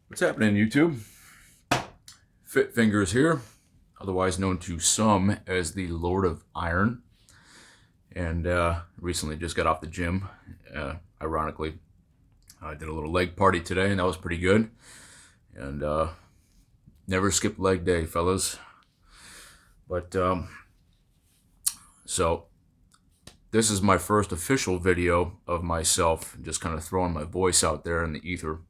What's happening, YouTube? Fit Fingers here, otherwise known to some as the Lord of Iron, and recently just got off the gym. Ironically, I did a little leg party today, and that was pretty good. And never skip leg day, fellas. But so this is my first official video of myself, just kind of throwing my voice out there in the ether.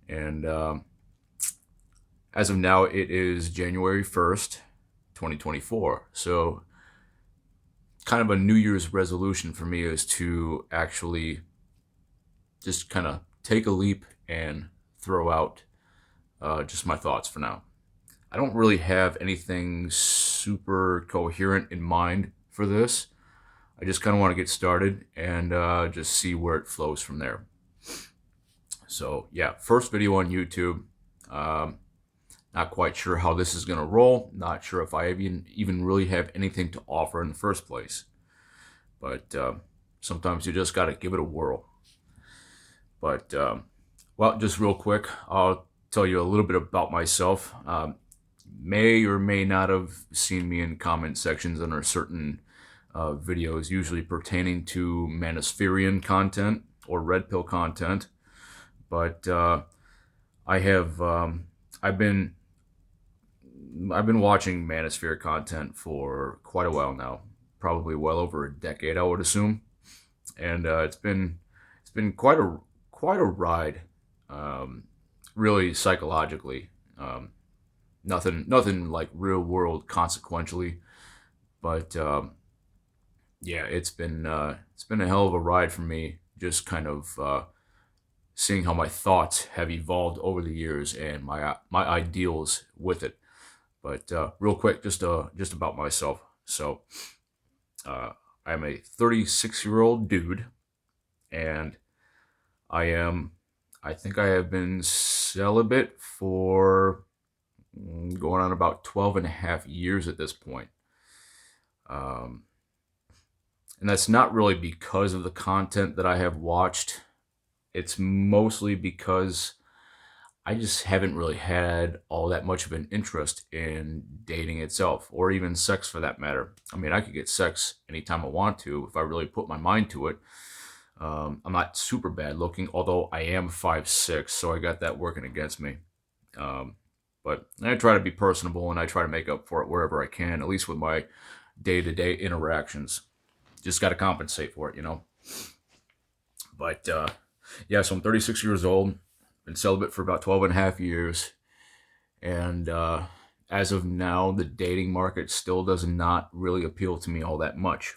And as of now, it is January 1st, 2024. So kind of a New Year's resolution for me is to actually just kind of take a leap and throw out just my thoughts for now. I don't really have anything super coherent in mind for this. I just kind of want to get started and just see where it flows from there. So yeah, first video on YouTube. Not quite sure how this is going to roll. Not sure if I even really have anything to offer in the first place. But sometimes you just got to give it a whirl. But, well, just real quick, I'll tell you a little bit about myself. May or may not have seen me in comment sections under certain videos, usually pertaining to Manosphere content or Red Pill content. But I've been watching Manosphere content for quite a while now, probably well over a decade, I would assume, and it's been quite a ride, really psychologically. Nothing like real world consequentially, but yeah, it's been a hell of a ride for me. Just kind of seeing how my thoughts have evolved over the years and my ideals with it. But real quick, just about myself. So I'm a 36-year-old dude, and I think I have been celibate for going on about 12 and a half years at this point. And that's not really because of the content that I have watched. It's mostly because I just haven't really had all that much of an interest in dating itself, or even sex for that matter. I mean, I could get sex anytime I want to if I really put my mind to it. I'm not super bad looking, although I am 5'6", so I got that working against me. But I try to be personable, and I try to make up for it wherever I can, at least with my day-to-day interactions. Just got to compensate for it, you know. But yeah, so I'm 36 years old, been celibate for about 12 and a half years, and as of now, the dating market still does not really appeal to me all that much,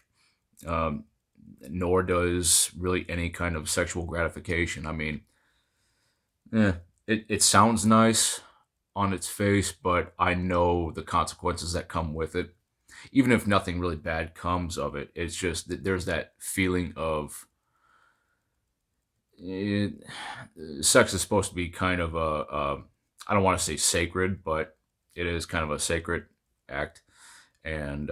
nor does really any kind of sexual gratification. I mean, it sounds nice on its face, but I know the consequences that come with it. Even if nothing really bad comes of it, it's just that there's that feeling of sex is supposed to be kind of I don't want to say sacred, but it is kind of a sacred act. And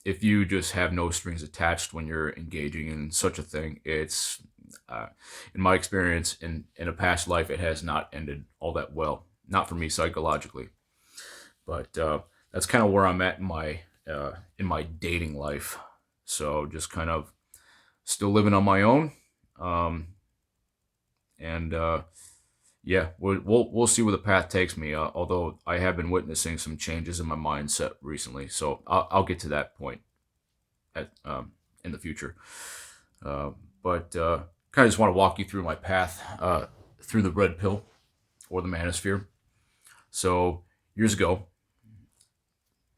if you just have no strings attached when you're engaging in such a thing, it's, in my experience, in a past life, it has not ended all that well. Not for me psychologically. But that's kind of where I'm at in my dating life. So just kind of still living on my own. And yeah, we'll see where the path takes me. Although I have been witnessing some changes in my mindset recently, so I'll get to that point in the future. But kind of just want to walk you through my path through the red pill or the manosphere. So years ago,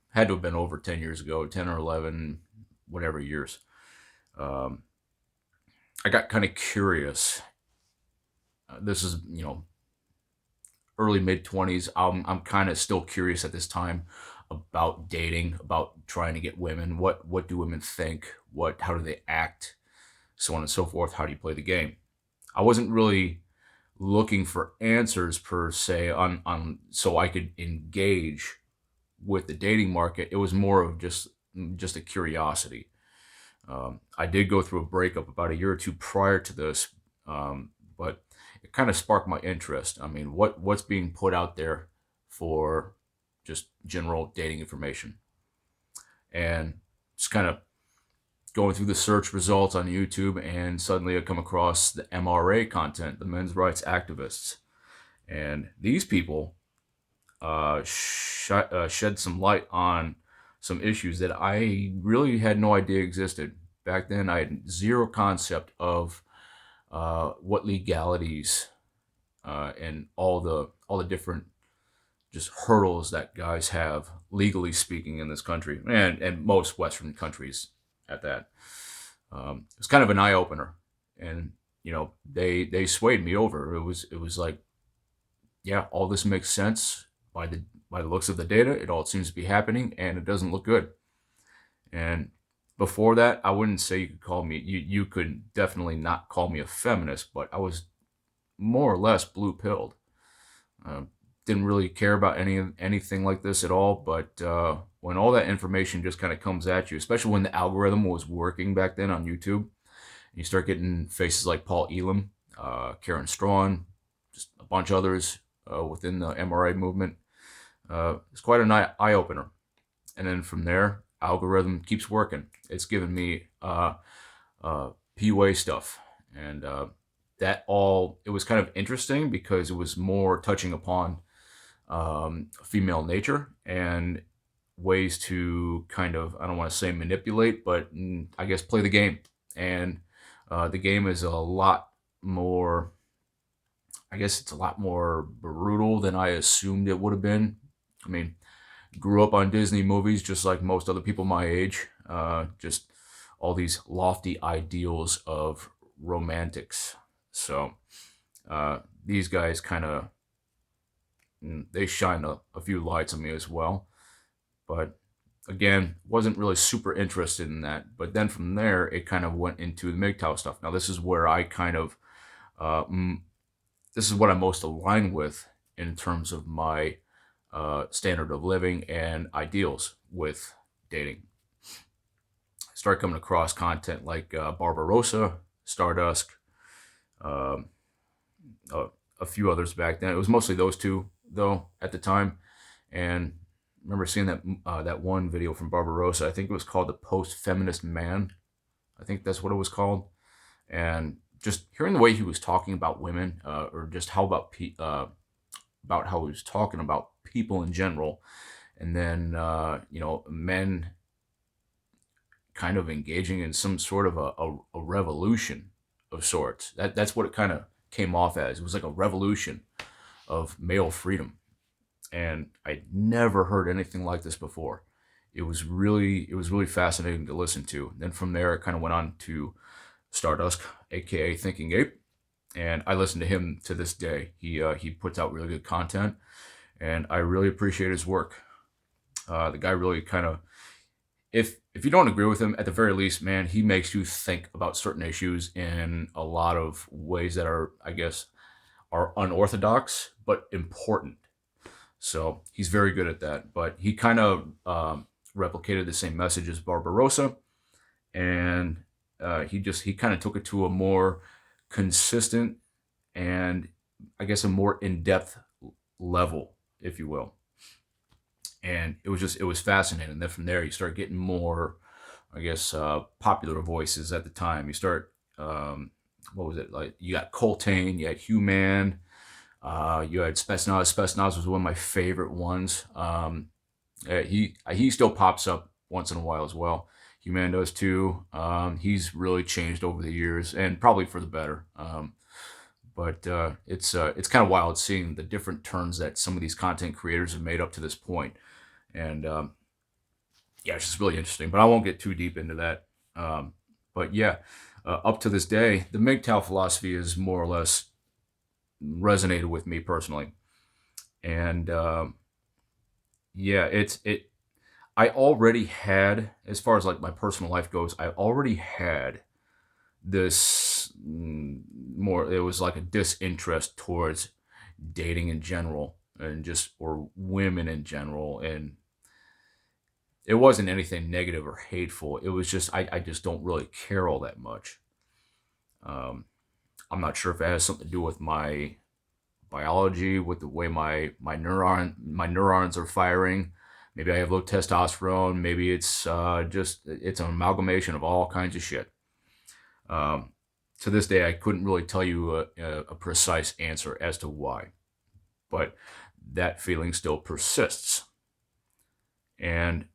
had to have been over 10 years ago, 10 or 11, whatever years. I got kind of curious. This is, early mid-20s. I'm kind of still curious at this time about dating, about trying to get women. What do women think? How do they act? So on and so forth. How do you play the game? I wasn't really looking for answers per se on so I could engage with the dating market. It was more of just a curiosity. I did go through a breakup about a year or two prior to this, but it kind of sparked my interest. I mean, what's being put out there for just general dating information, and just kind of going through the search results on YouTube, and suddenly I come across the MRA content, the men's rights activists, and these people shed some light on some issues that I really had no idea existed. Back then, I had zero concept of what legalities and all the different just hurdles that guys have legally speaking in this country, and most Western countries at that. It's kind of an eye opener, and they swayed me over. It was like, yeah, all this makes sense by the looks of the data. It all seems to be happening, and it doesn't look good. And before that, I wouldn't say you could call me. You could definitely not call me a feminist, but I was more or less blue pilled. Uh, didn't really care about anything like this at all. But when all that information just kind of comes at you, especially when the algorithm was working back then on YouTube, and you start getting faces like Paul Elam, Karen Strawn, just a bunch of others within the MRA movement. It's quite an eye opener. And then from there, algorithm keeps working. It's given me PUA stuff, and it was kind of interesting because it was more touching upon female nature and ways to kind of, I don't want to say manipulate, but I guess play the game. And the game is a lot more, I guess it's a lot more brutal than I assumed it would have been. I mean, grew up on Disney movies just like most other people my age. Just all these lofty ideals of romantics. So these guys kind of, they shine a few lights on me as well. But again, wasn't really super interested in that. But then from there, it kind of went into the MGTOW stuff. Now this is where I kind of, this is what I'm most aligned with in terms of my standard of living and ideals with dating. I started coming across content like Barbarossa, Stardust, uh, a few others back then. It was mostly those two, though, at the time. And I remember seeing that one video from Barbarossa. I think it was called The Post-Feminist Man. I think that's what it was called. And just hearing the way he was talking about women, or just how about how he was talking about people in general, and then men kind of engaging in some sort of a revolution of sorts. That's what it kind of came off as. It was like a revolution of male freedom, and I'd never heard anything like this before. It was really fascinating to listen to. Then from there, it kind of went on to Stardust, aka Thinking Ape, and I listen to him to this day. He puts out really good content, and I really appreciate his work. The guy really kind of, if you don't agree with him, at the very least, man, he makes you think about certain issues in a lot of ways that are, I guess, are unorthodox but important. So he's very good at that. But he kind of replicated the same message as Barbarossa, and he kind of took it to a more consistent and, I guess, a more in-depth level, if you will. And it was fascinating. Then from there, you start getting more, I guess, popular voices at the time. You start, what was it like? You got Coltane, you had Human, you had Spetsnaz. Spetsnaz was one of my favorite ones. He still pops up once in a while as well. Human does too. He's really changed over the years, and probably for the better. But it's kind of wild seeing the different turns that some of these content creators have made up to this point. And yeah, it's just really interesting. But I won't get too deep into that. But yeah, up to this day, the MGTOW philosophy is more or less resonated with me personally. And yeah, I already had, as far as like my personal life goes, I already had this more, it was like a disinterest towards dating in general, and just, or women in general. And it wasn't anything negative or hateful. It was just, I just don't really care all that much. I'm not sure if it has something to do with my biology, with the way my neurons are firing. Maybe I have low testosterone. Maybe it's just it's an amalgamation of all kinds of shit. Um, to this day, I couldn't really tell you a precise answer as to why, but that feeling still persists. And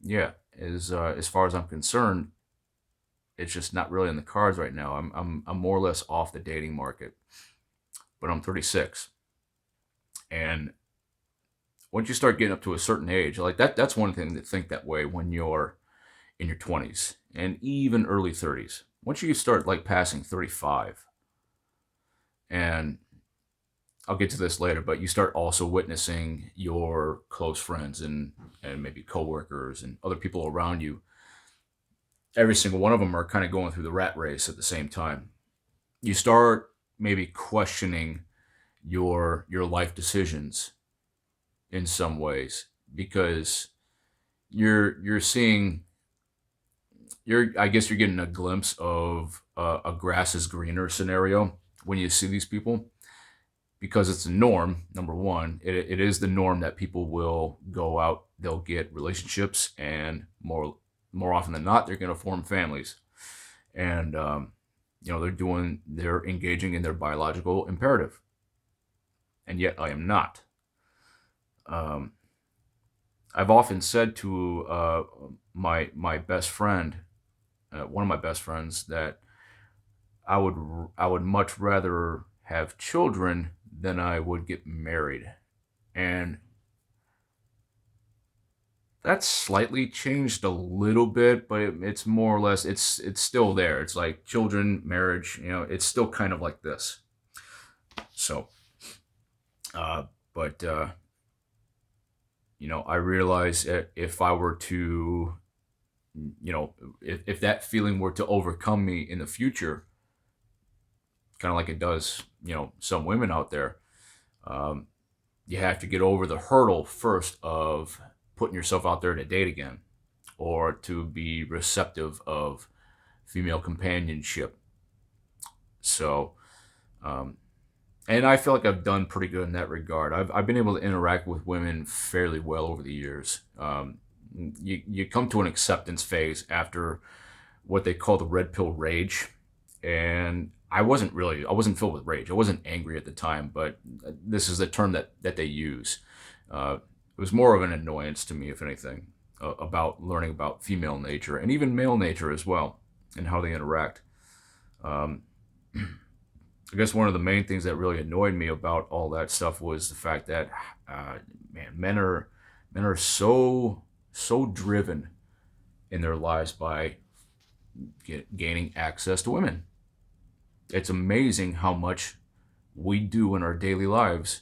yeah, as far as I'm concerned, it's just not really in the cards right now. I'm more or less off the dating market, but I'm 36, and once you start getting up to a certain age, like that's one thing to think that way when you're in your 20s and even early 30s. Once you start like passing 35, and I'll get to this later, but you start also witnessing your close friends and maybe coworkers and other people around you. Every single one of them are kind of going through the rat race at the same time. You start maybe questioning your life decisions in some ways because you're seeing I guess you're getting a glimpse of a grass is greener scenario when you see these people, because it's a norm. Number one, it is the norm that people will go out, they'll get relationships, and more often than not, they're going to form families, and they're engaging in their biological imperative, and yet I am not. Um, I've often said to my best friend, one of my best friends, that I would much rather have children than I would get married, and that's slightly changed a little bit, but it's more or less it's still there. It's like children, marriage, it's still kind of like this. So, but I realize that if I were to, if that feeling were to overcome me in the future, kind of like it does, some women out there, um, you have to get over the hurdle first of putting yourself out there to date again or to be receptive of female companionship. So, um, and I feel like I've done pretty good in that regard. I've been able to interact with women fairly well over the years. You come to an acceptance phase after what they call the red pill rage, and I wasn't filled with rage. I wasn't angry at the time, but this is the term that they use. It was more of an annoyance to me, if anything, about learning about female nature and even male nature as well and how they interact. Um, I guess one of the main things that really annoyed me about all that stuff was the fact that, man, men are so driven in their lives by gaining access to women. It's amazing how much we do in our daily lives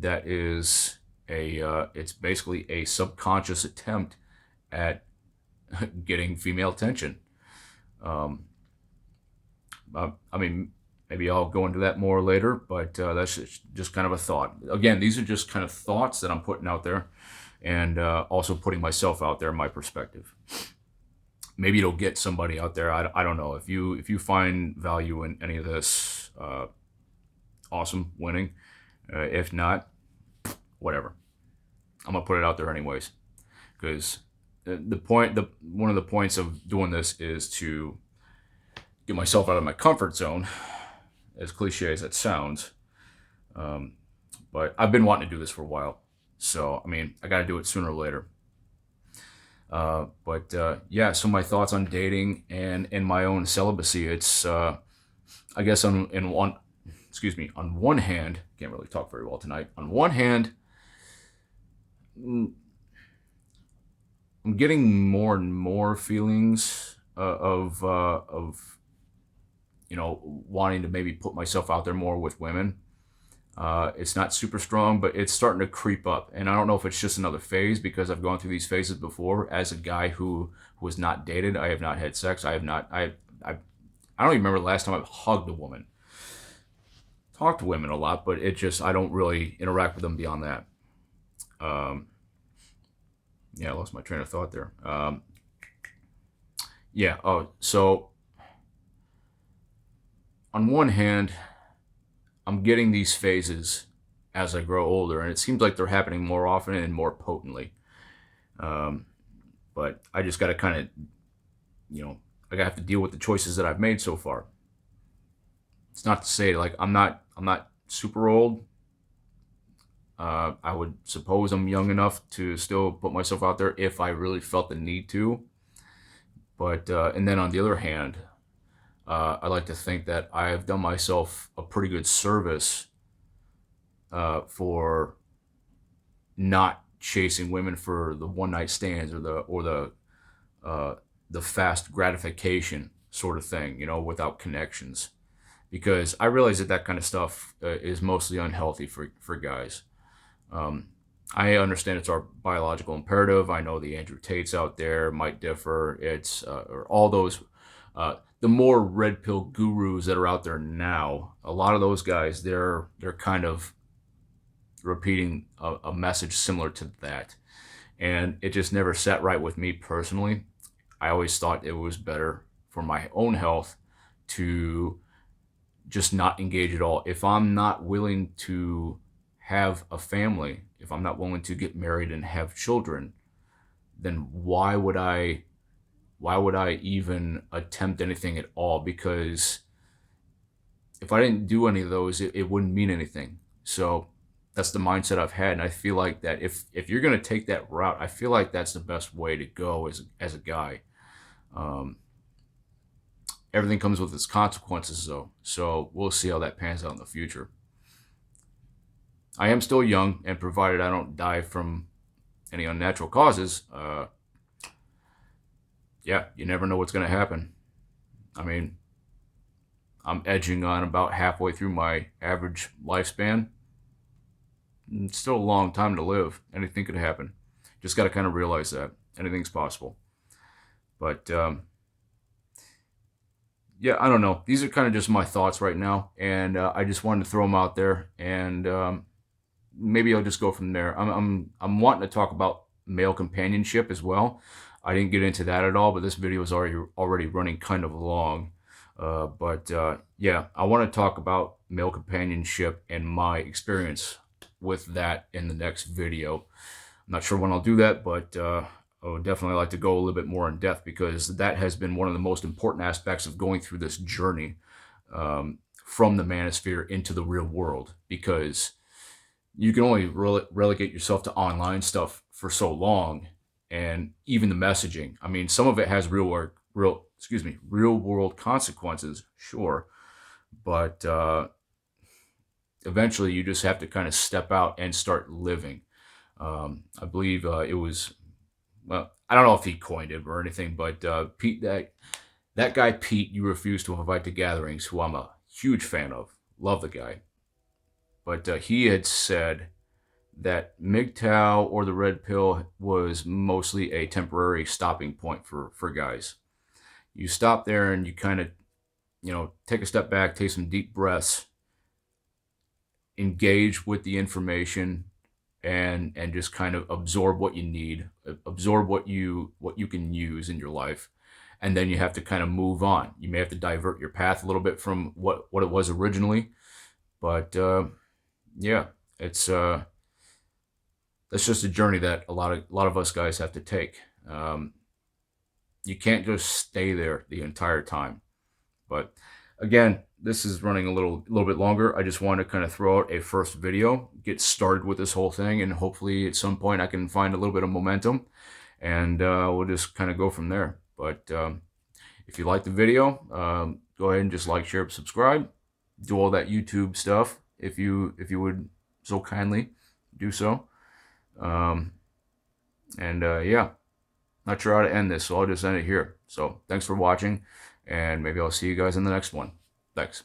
that is it's basically a subconscious attempt at getting female attention. Um, I mean, maybe I'll go into that more later, but that's just kind of a thought. Again, these are just kind of thoughts that I'm putting out there, and also putting myself out there, my perspective. Maybe it'll get somebody out there. I don't know. If you find value in any of this, awesome, winning. If not, whatever. I'm gonna put it out there anyways, because one of the points of doing this is to get myself out of my comfort zone, as cliche as that sounds. Um, but I've been wanting to do this for a while, so I mean, I got to do it sooner or later. But yeah, so my thoughts on dating and my own celibacy. It's I guess on one hand, can't really talk very well tonight. On one hand, mm, I'm getting more and more feelings of wanting to maybe put myself out there more with women. It's not super strong, but it's starting to creep up. And I don't know if it's just another phase, because I've gone through these phases before. As a guy who was not dated, I have not had sex. I have not. I don't even remember the last time I've hugged a woman. Talk to women a lot, but I don't really interact with them beyond that. Um, yeah, I lost my train of thought there. Yeah. Oh, so on one hand, I'm getting these phases as I grow older, and it seems like they're happening more often and more potently. Um, but I just got to kind of, I have to deal with the choices that I've made so far. It's not to say like I'm not super old. I would suppose I'm young enough to still put myself out there if I really felt the need to. But and then on the other hand, I like to think that I have done myself a pretty good service for not chasing women for the one night stands or the fast gratification sort of thing, without connections. Because I realize that kind of stuff is mostly unhealthy for guys. Um, I understand it's our biological imperative. I know the Andrew Tates out there might differ. It's or all those the more red pill gurus that are out there now. A lot of those guys, they're kind of repeating a message similar to that, and it just never sat right with me personally. I always thought it was better for my own health to just not engage at all. If I'm not willing to have a family, if I'm not willing to get married and have children, then why would I even attempt anything at all? Because if I didn't do any of those, it wouldn't mean anything. So that's the mindset I've had, and I feel like that if you're going to take that route, I feel like that's the best way to go as a guy. Um, Everything comes with its consequences, though. So we'll see how that pans out in the future. I am still young, and provided I don't die from any unnatural causes, yeah, you never know what's going to happen. I mean, I'm edging on about halfway through my average lifespan. It's still a long time to live. Anything could happen. Just got to kind of realize that anything's possible. But yeah, I don't know. These are kind of just my thoughts right now, and I just wanted to throw them out there, and maybe I'll just go from there. I'm wanting to talk about male companionship as well. I didn't get into that at all, but this video is already running kind of long. But yeah, I want to talk about male companionship and my experience with that in the next video. I'm not sure when I'll do that, but I would definitely like to go a little bit more in depth, because that has been one of the most important aspects of going through this journey from the manosphere into the real world, because you can only relegate yourself to online stuff for so long, and even the messaging. I mean, some of it has real world consequences, sure, but eventually you just have to kind of step out and start living. I believe it was, well, I don't know if he coined it or anything, but Pete, that guy Pete, you refuse to invite to gatherings, who I'm a huge fan of, love the guy. But he had said that MGTOW or the red pill was mostly a temporary stopping point for guys. You stop there and you kind of, take a step back, take some deep breaths, engage with the information, and just kind of absorb what you need, absorb what you can use in your life, and then you have to kind of move on. You may have to divert your path a little bit from what it was originally, but yeah, it's that's just a journey that a lot of us guys have to take. You can't just stay there the entire time. But again, this is running a little bit longer. I just want to kind of throw out a first video, get started with this whole thing, and hopefully at some point I can find a little bit of momentum, and we'll just kind of go from there. But if you like the video, go ahead and just like, share, subscribe, do all that YouTube stuff if you would so kindly do so. Yeah, not sure how to end this, so I'll just end it here. So thanks for watching, and maybe I'll see you guys in the next one. Thanks.